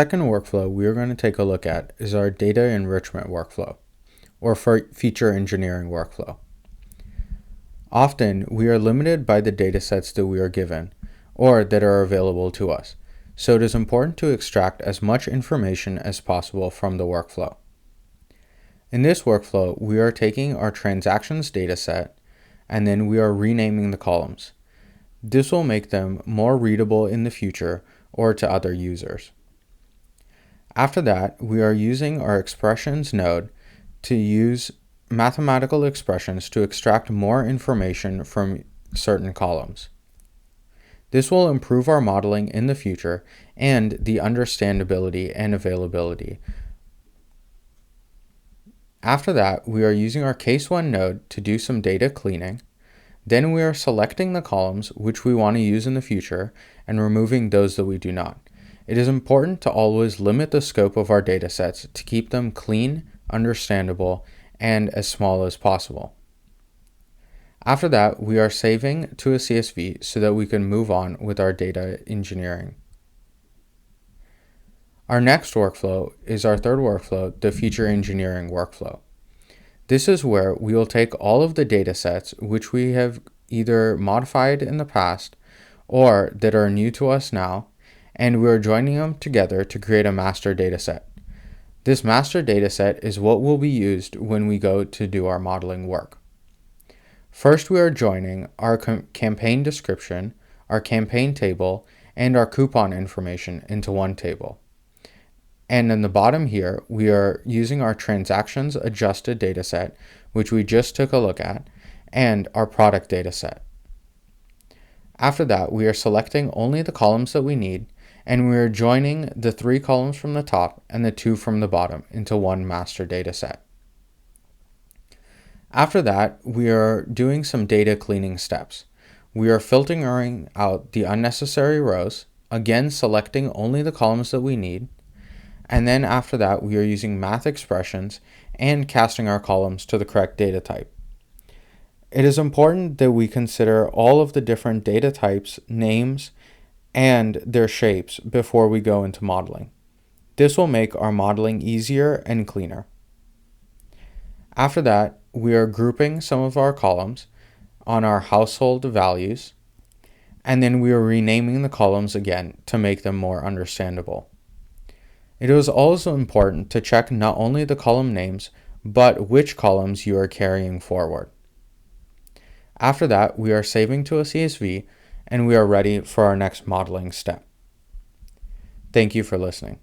Second workflow we are going to take a look at is our data enrichment workflow, or feature engineering workflow. Often, we are limited by the datasets that we are given, or that are available to us, so it is important to extract as much information as possible from the workflow. In this workflow, we are taking our transactions dataset, and then we are renaming the columns. This will make them more readable in the future or to other users. After that, we are using our expressions node to use mathematical expressions to extract more information from certain columns. This will improve our modeling in the future and the understandability and availability. After that, we are using our case 1 node to do some data cleaning. Then we are selecting the columns which we want to use in the future and removing those that we do not. It is important to always limit the scope of our datasets to keep them clean, understandable, and as small as possible. After that, we are saving to a CSV so that we can move on with our data engineering. Our next workflow is our third workflow, the feature engineering workflow. This is where we will take all of the datasets which we have either modified in the past or that are new to us now, and we are joining them together to create a master dataset. This master dataset is what will be used when we go to do our modeling work. First, we are joining our campaign description, our campaign table, and our coupon information into one table. And in the bottom here, we are using our transactions adjusted dataset, which we just took a look at, and our product dataset. After that, we are selecting only the columns that we need, and we are joining the 3 columns from the top and the 2 from the bottom into one master dataset. After that, we are doing some data cleaning steps. We are filtering out the unnecessary rows, again selecting only the columns that we need, and then after that, we are using math expressions and casting our columns to the correct data type. It is important that we consider all of the different data types, names, and their shapes before we go into modeling. This will make our modeling easier and cleaner. After that, we are grouping some of our columns on our household values, and then we are renaming the columns again to make them more understandable. It is also important to check not only the column names, but which columns you are carrying forward. After that, we are saving to a CSV, and we are ready for our next modeling step. Thank you for listening.